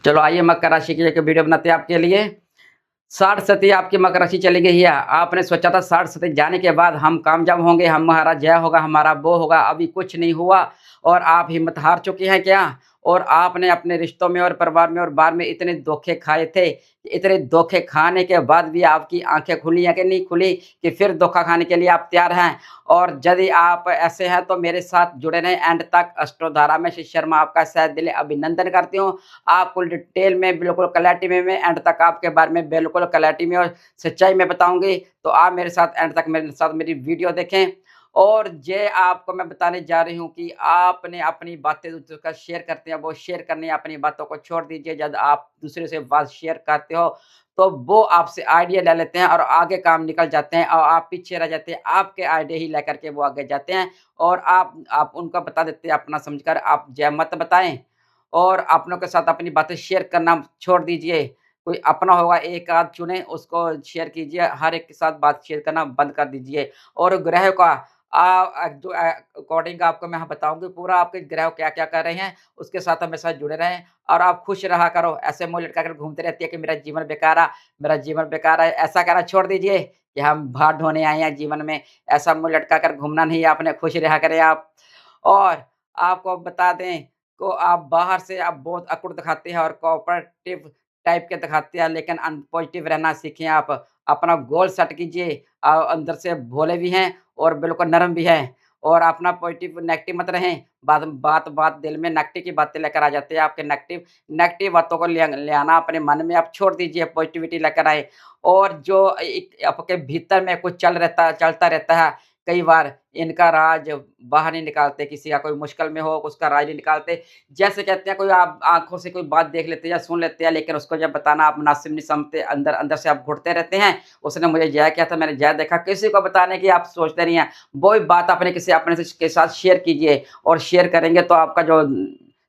चलो आइए मकर राशि की एक वीडियो बनाते हैं आपके लिए। 60 सती आपकी मकर राशि चली गई है। आपने सोचा था 60 सती जाने के बाद हम कामयाब होंगे, हमारा जय होगा, हमारा वो होगा, अभी कुछ नहीं हुआ और आप हिम्मत हार चुके हैं क्या? और आपने अपने रिश्तों में और परिवार में और बाहर में इतने धोखे खाए थे, इतने धोखे खाने के बाद भी आपकी आँखें खुली हैं कि नहीं खुली कि फिर धोखा खाने के लिए आप तैयार हैं? और यदि आप ऐसे हैं तो मेरे साथ जुड़े रहें एंड तक। अष्टोधारा में श्री शर्मा आपका शायद दिल अभिनंदन करती हूँ। आपको डिटेल में बिल्कुल क्लैरिटी में मैं एंड तक आपके बारे में बिल्कुल क्लैरिटी में और सच्चाई में बताऊँगी। तो आप मेरे साथ एंड तक मेरे साथ मेरी वीडियो देखें। और ये आपको मैं बताने जा रही हूँ कि आपने अपनी बातें दूसरों का शेयर करते हैं, वो शेयर करनी है, अपनी बातों को छोड़ दीजिए। जब आप दूसरे से बात शेयर करते हो, तो वो आपसे आइडिया ले लेते हैं और आगे काम निकल जाते हैं और आप पीछे रह जाते हैं। आपके आइडिया ही लेकर के वो आगे जाते हैं और आप उनको बता देते हैं अपना समझकर। आप जय मत बताएँ और अपनों के साथ अपनी बातें शेयर करना छोड़ दीजिए। कोई अपना होगा एक आध चुनें, उसको शेयर कीजिए, हर एक के साथ बात शेयर करना बंद कर दीजिए। और ग्रह का जो अकॉर्डिंग आपको मैं बताऊँगी पूरा आपके ग्रह क्या-क्या कर रहे हैं, उसके साथ हमेशा जुड़े रहें और आप खुश रहा करो। ऐसे मुँह लटका कर घूमते रहती है कि मेरा जीवन बेकार है, मेरा जीवन बेकार है, ऐसा कहना छोड़ दीजिए कि हम भाट ढोने आए हैं जीवन में। ऐसा मुँह लटका कर घूमना नहीं है आपने, खुश रहा करें आप। और आपको बता दें को आप बाहर से आप बहुत अकुड़ दिखाते हैं और कोऑपरेटिव टाइप के दिखाते हैं, लेकिन पॉजिटिव रहना सीखें आप। अपना गोल सेट कीजिए। अंदर से भोले भी हैं और बिल्कुल नरम भी हैं और अपना पॉजिटिव नेगेटिव मत रहें। बात दिल में नेगेटिव की बातें लेकर आ जाते हैं आपके नेगेटिव नेगेटिव बातों को ले आना अपने मन में आप छोड़ दीजिए, पॉजिटिविटी लेकर आएँ। और जो एक आपके भीतर में कुछ चलता रहता है, कई बार इनका राज बाहर नहीं निकालते, किसी का कोई मुश्किल में हो उसका राज नहीं निकालते। जैसे कहते हैं कोई आप आँखों से कोई बात देख लेते हैं या सुन लेते हैं, लेकिन उसको जब बताना आप मुनासिब नहीं समझते, अंदर से आप घुटते रहते हैं। उसने मुझे जय किया था, मैंने जय देखा, किसी को बताने की आप सोचते नहीं हैं। वही बात अपने किसी अपने से के साथ शेयर कीजिए और शेयर करेंगे तो आपका जो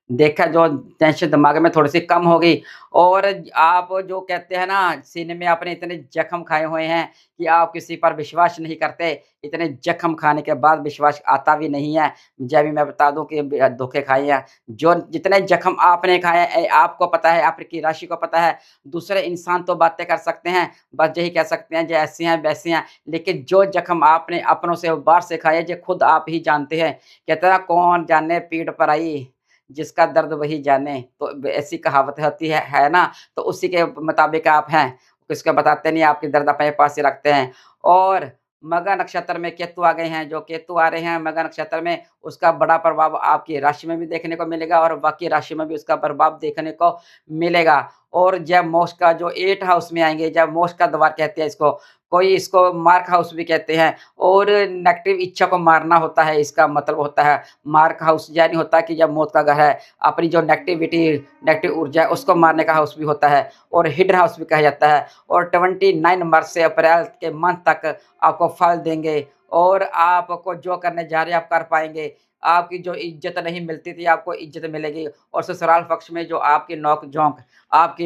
देखा जो टेंशन दिमाग में थोड़ी-सी कम होगी। और आप जो कहते हैं ना सीने में आपने इतने जख्म खाए हुए हैं कि आप किसी पर विश्वास नहीं करते। इतने जख्म खाने के बाद विश्वास आता भी नहीं है। जब भी मैं बता दूँ कि धोखे खाए हैं। जो जितने जख्म आपने खाए हैं आपको पता है, आपकी राशि को पता है। दूसरे इंसान तो बातें कर सकते हैं, बस यही कह सकते हैं, जो ऐसे हैं वैसे हैं। लेकिन जो जख्म आपने अपनों से बाहर से खाए, जो खुद आप ही जानते हैं। कहते हैं ना कौन जाने पीठ पर आई, जिसका दर्द वही जाने। तो ऐसी कहावत होती है ना? तो उसी के मुताबिक आप हैं। किसी को बताते नहीं, आपके दर्द अपने पास ही रखते हैं। और मघा नक्षत्र में केतु आ गए हैं, जो केतु आ रहे हैं मघा नक्षत्र में, उसका बड़ा प्रभाव आपकी राशि में भी देखने को मिलेगा और बाकी राशि में भी उसका प्रभाव देखने को मिलेगा। और जब मोक्ष का जो 8 हाउस में आएँगे, जब मोक्ष का द्वार कहते हैं इसको, कोई इसको मार्क हाउस भी कहते हैं और नेगेटिव इच्छा को मारना होता है, इसका मतलब होता है। मार्क हाउस यानी होता है कि जब मौत का घर है, अपनी जो नेगेटिव ऊर्जा है उसको मारने का हाउस भी होता है और हिडन हाउस भी कहा जाता है। और 29 मार्च से अप्रैल के मंथ तक आपको फल देंगे और आपको जो करने जा रहे हैं आप कर पाएँगे। आपकी जो इज़्ज़त नहीं मिलती थी, आपको इज़्ज़त मिलेगी। और ससुराल पक्ष में जो आपकी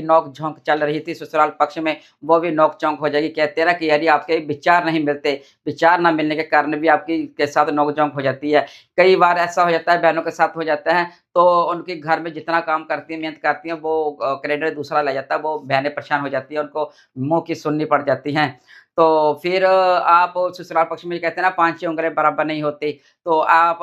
नोक-झोंक चल रही थी ससुराल पक्ष में, वो भी नोक-झोंक हो जाएगी। कहते हैं ना कि यदि आपके विचार नहीं मिलते, विचार ना मिलने के कारण भी आपकी के साथ नोक-झोंक हो जाती है। कई बार ऐसा हो जाता है, बहनों के साथ हो जाता है, तो उनके घर में जितना काम करती हैं, मेहनत करती हैं, वो क्रेडिट दूसरा ले जाता है, वो बहनें परेशान हो जाती हैं, उनको मुँह की सुननी पड़ जाती हैं। तो फिर आप ससुराल पक्ष में कहते हैं ना 5-6 उँगलियाँ बराबर नहीं होती, तो आप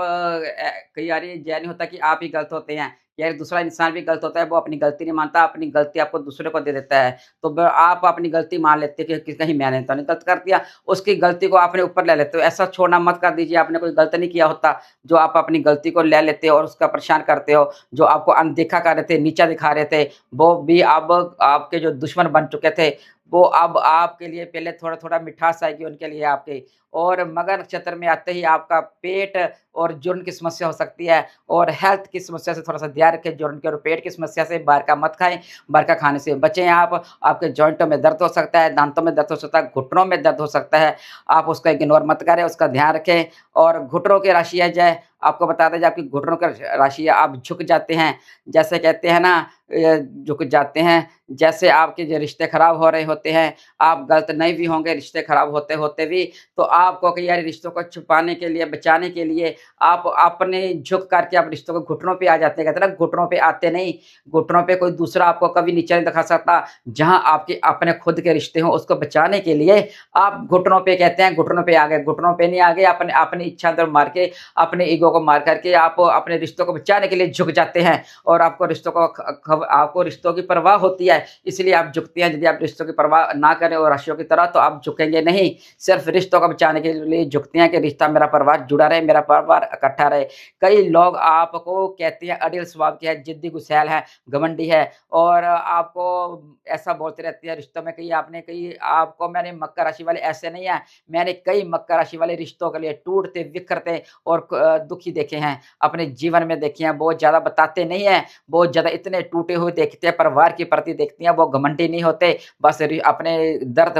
कई बारी ये नहीं होता कि आप ही गलत होते हैं, या दूसरा इंसान भी गलत होता है, वो अपनी गलती नहीं मानता, अपनी गलती आपको दूसरे को दे देता है। तो ब आप अपनी गलती मान लेते हैं कि कहीं मैंने तो नहीं गलत कर दिया, उसकी गलती को आपने ऊपर ले लेते हो। ऐसा छोड़ना मत कर दीजिए, आपने कोई गलत नहीं किया होता, जो आप अपनी गलती को ले लेते हो और उसका परेशान करते हो। जो आपको अनदेखा कर रहे थे, नीचा दिखा रहे थे, वो भी अब आपके जो दुश्मन बन चुके थे, वो अब आपके लिए पहले थोड़ा-थोड़ा मिठास आएगी उनके लिए आपकी। और मघा नक्षत्र में आते ही आपका पेट और जूड़न की समस्या हो सकती है और हेल्थ की समस्या से थोड़ा-सा ध्यान रखें। जूड़न के और पेट की समस्या से बाहर का मत खाएँ, बाहर का खाने से बचें आप। आपके जॉइंटों में दर्द हो सकता है, दाँतों में दर्द हो सकता है, घुटनों में दर्द हो सकता है। आप उसको इग्नोर मत करें, उसका ध्यान रखें। और घुटनों की राशि है जय, आपको बता दें, जब आपकी घुटनों का राशि है, आप झुक जाते हैं, जैसे कहते हैं ना झुक जाते हैं, जैसे आपके जो रिश्ते खराब हो रहे होते हैं, आप गलत नहीं भी होंगे, रिश्ते खराब होते-होते भी, तो आपको कि यार रिश्तों को छुपाने के लिए, बचाने के लिए आप अपने झुक करके आप रिश्तों को घुटनों पे आ जाते हैं। कहते हैं ना घुटनों पे आते नहीं, घुटनों पे कोई दूसरा आपको कभी नीचा नहीं दिखा सकता। जहाँ आपके अपने खुद के रिश्ते हों, उसको बचाने के लिए आप घुटनों पे कहते हैं, घुटनों पे आ गए, घुटनों पे नहीं आ गए, अपने अपनी इच्छा अंदर मार के, अपने ईगो को मार करके आप अपने रिश्तों को बचाने के लिए झुक जाते हैं और आपको रिश्तों को आपको रिश्तों की परवाह होती है, इसलिए आप झुकते हैं। यदि आप रिश्तों की परवाह ना करें और राशियों की तरह, तो आप झुकेंगे नहीं, सिर्फ रिश्तों को बचाने के लिए झुकते हैं कि रिश्ता मेरा परिवार जुड़ा रहे, मेरा परिवार इकट्ठा रहे। कई लोग आपको कहते हैं अड़ियल स्वभाव के हैं, जिद्दी गुस्सैल है, घमंडी है और आपको ऐसा बोलते रहते हैं रिश्तों में। कहीं आपने कहीं आपको मैंने मकर राशि वाले ऐसे नहीं है, मैंने कई मकर राशि वाले रिश्तों के लिए टूटते, बिखरते और दुखी देखे हैं, अपने जीवन में देखे हैं। बहुत ज़्यादा बताते नहीं हैं, बहुत ज़्यादा इतने टूटे हुए देखते हैं, परिवार के प्रति देखते हैं, वो घमंडी नहीं होते। बस अपने दर्द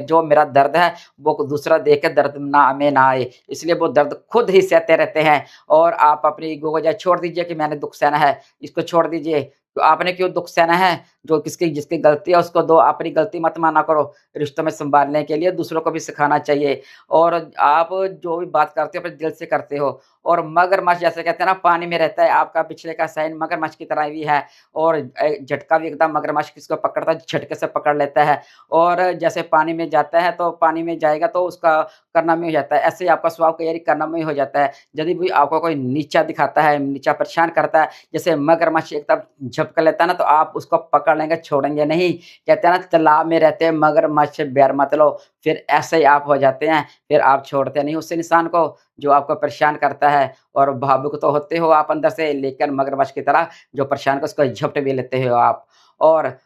जो मेरा दर्द है, वो दूसरा देख के दर्द ना में ना आए, इसलिए वो दर्द खुद ही सहते रहते हैं। और आप अपनी ईगो को छोड़ दीजिए कि मैंने दुःख सहना है, इसको छोड़ दीजिए। तो आपने क्यों दुःख सहना है? जो जिसकी गलती है उसको दो, अपनी गलती मत माना करो। रिश्तों में सँभालने के लिए दूसरों को भी सिखाना चाहिए और आप जो भी बात करते हो अपने दिल से करते हो। और मगरमच्छ जैसे कहते हैं ना पानी में रहता है, आपका पिछले का साइन मगरमच्छ की तरह भी है और झटका भी एकदम मगरमच्छ किसको पकड़ता है, झटके से पकड़ लेता है और जैसे पानी में जाता है तो पानी में जाएगा तो उसका करनामी हो जाता है। ऐसे ही आपका स्वभाव कई बारी करनामी हो जाता है। यदि भी आपको कोई नीचा दिखाता है, नीचा परेशान करता है, जैसे मगरमच्छ एकदम झपक लेता है ना, तो आप उसको पकड़ लेंगे, छोड़ेंगे नहीं। कहते हैं ना तालाब में रहते हैं मगरमच्छ बैर मत लो, फिर ऐसे ही आप हो जाते हैं, फिर आप छोड़ते नहीं उस इंसान को जो आपको परेशान करता है और भावुक तो होते हो आप अंदर से, लेकिन मगरमच्छ की तरह जो परेशान को उसको झपट भी लेते हो आप। और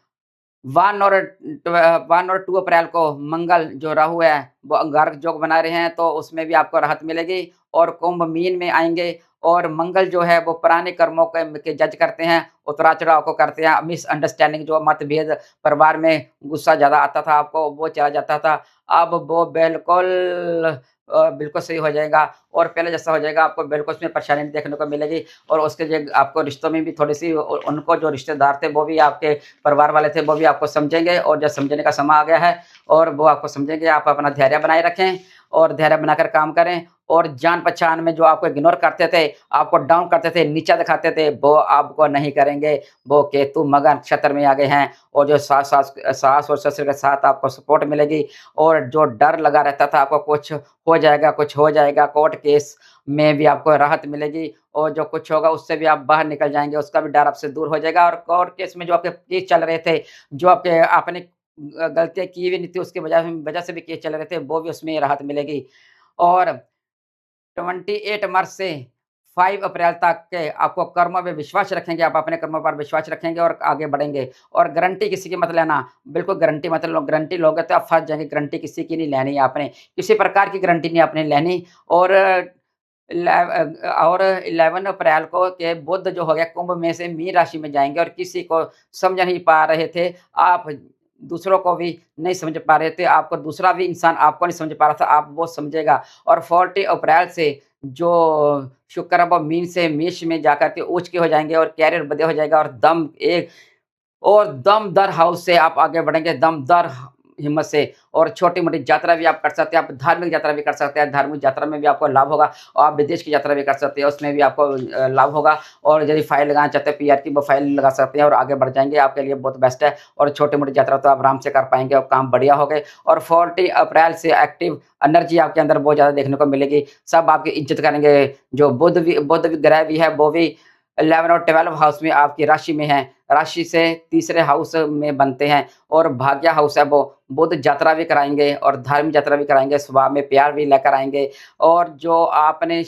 1 और 1 और 2 अप्रैल को मंगल जो राहु है, वो अंगारक योग बना रहे हैं, तो उसमें भी आपको राहत मिलेगी और कुंभ मीन में आएँगे और मंगल जो है वो पुराने कर्मों के जज करते हैं, उतार-चढ़ाव को करते हैं, मिसअंडरस्टैंडिंग जो मतभेद परिवार में गुस्सा ज़्यादा आता था आपको, वो चला जाता था। अब वो बिल्कुल सही हो जाएगा और पहले जैसा हो जाएगा, आपको बिल्कुल उसमें परेशानी नहीं देखने को मिलेगी और उसके जो आपको रिश्तों में भी थोड़ी-सी उनको जो रिश्तेदार थे, वो भी आपके परिवार वाले थे, वो भी आपको समझेंगे और जब समझने का समय आ गया है और वो आपको समझेंगे। आप अपना धैर्य बनाए रखें और धैर्य बनाकर काम करें और जान-पहचान में जो आपको इग्नोर करते थे, आपको डाउन करते थे, नीचा दिखाते थे, वो आपको नहीं करेंगे। वो केतु मगर नक्षत्र में आ गए हैं और जो सास और ससुर के साथ आपको सपोर्ट मिलेगी और जो डर लगा रहता था आपको कुछ हो जाएगा, कोर्ट केस में भी आपको राहत मिलेगी और जो कुछ होगा उससे भी आप बाहर निकल जाएँगे, उसका भी डर आपसे दूर हो जाएगा और कोर्ट केस में जो आपके केस चल रहे थे, जो आपके आपने गलतियाँ की भी नहीं थी, उसकी वजह से भी केस चल रहे थे, वो भी उसमें राहत मिलेगी। और 28 मार्च से 5 अप्रैल तक के आपको कर्मों में विश्वास रखेंगे, आप अपने कर्मों पर विश्वास रखेंगे और आगे बढ़ेंगे और गारंटी किसी की मत लेना, बिल्कुल गारंटी मत लो, गारंटी लोगे तो आप फँस जाएँगे, गारंटी किसी की नहीं लेनी है आपने, किसी प्रकार की गारंटी नहीं आपने लेनी। और 11 अप्रैल को के बुध जो हो गया कुंभ में से मीन राशि में जाएँगे और किसी को समझ नहीं पा रहे थे, आप दूसरों को भी नहीं समझ पा रहे थे, आपको दूसरा भी इंसान आपको नहीं समझ पा रहा था, आप वो समझेगा और 40 अप्रैल से जो शुक्र है वो मीन से मेष में जाकर के उच्च के हो जाएँगे और कैरियर बढ़िया हो जाएगा और दमदार हाउस से आप आगे बढ़ेंगे, दमदार हिम्मत से और छोटी-मोटी यात्रा भी आप कर सकते हैं, आप धार्मिक यात्रा भी कर सकते हैं, धार्मिक यात्रा में भी आपको लाभ होगा और आप विदेश की यात्रा भी कर सकते हैं, उसमें भी आपको लाभ होगा और यदि फाइल लगाना चाहते हैं पीआर की, वो फाइल लगा सकते हैं और आगे बढ़ जाएँगे, आपके लिए बहुत बेस्ट है और छोटी-मोटी यात्रा तो आप आराम से कर पाएँगे और काम बढ़िया हो गए और 40 अप्रैल से एक्टिव एनर्जी आपके अंदर बहुत ज़्यादा देखने को मिलेगी, सब आपकी इज़्ज़त करेंगे, जो बुध ग्रह भी है, वो भी 11 और 12 हाउस में आपकी राशि में है, राशि से तीसरे हाउस में बनते हैं और भाग्य हाउस है वो बुध यात्रा भी कराएँगे और धार्मिक यात्रा भी कराएँगे, स्वभाव में प्यार भी लेकर आएँगे और जो आपने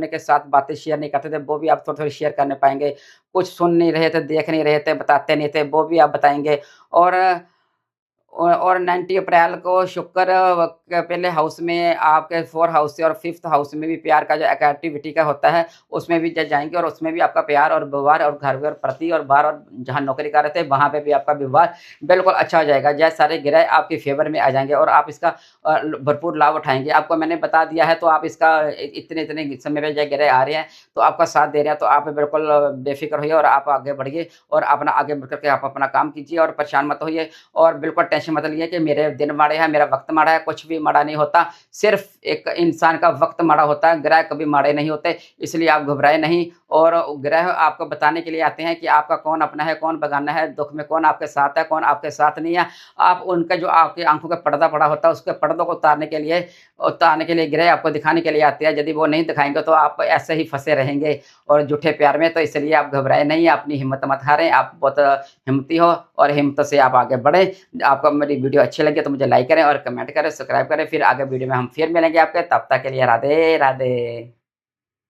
के साथ बातें शेयर नहीं करते थे, वो भी आप थोड़ी-थोड़ी शेयर करने पाएँगे। कुछ सुन नहीं रहे थे, देख नहीं रहे थे, बताते नहीं थे, वो भी आप बताएँगे और और 9 अप्रैल को शुक्र के पहले हाउस में आपके 4 हाउस से और 5th हाउस में भी प्यार का जो एक्टिविटी का होता है, उसमें भी ज जाएँगे और उसमें भी आपका प्यार और व्यवहार और घर और प्रति और बाहर और जहाँ नौकरी कर रहे थे, वहाँ पे भी आपका व्यवहार बिल्कुल अच्छा हो जाएगा। यह सारे ग्रह आपके फ़ेवर में आ जाएँगे और आप इसका भरपूर लाभ उठाएँगे। आपको मैंने बता दिया है, तो आप इसका इतने-इतने समय पे ये ग्रह आ रहे हैं, तो आपका साथ दे रहे हैं, तो आप बिल्कुल बेफ़िक्र होइए और आप आगे बढ़िए और अपना आगे बढ़ कर के आप अपना काम कीजिए और परेशान मत होइए। और बिल्कुल टेंशन मत लिए कि मेरे दिन माड़े हैं, मेरा वक़्त माड़ा है, कुछ भी माड़ा नहीं होता। सिर्फ़ एक इंसान का वक़्त माड़ा होता है, ग्रह कभी माड़े नहीं होते, इसलिए आप घबराएँ नहीं। और ग्रह आपको बताने के लिए आते हैं कि आपका कौन अपना है, कौन बेगाना है, दुःख में कौन आपके साथ है, कौन आपके साथ नहीं है। आप उनका जो आपकी आँखों का पर्दा पड़ा होता है, उसके पर्दों को उतारने के लिए ग्रह आपको दिखाने के लिए आते हैं। यदि वो नहीं दिखाएँगे, तो आप ऐसे ही फँसे रहेंगे और झूठे प्यार में। तो इसलिए आप घबराएँ नहीं, अपनी हिम्मत मत हारें, आप बहुत हिम्मती हो और हिम्मत से आप आगे बढ़ें। आपको मेरी वीडियो अच्छी लगी तो मुझे लाइक करें और कमेंट करें, सब्सक्राइब करें। फिर आगे वीडियो में हम फिर मिलेंगे आपके, तब तक के लिए राधे, राधे।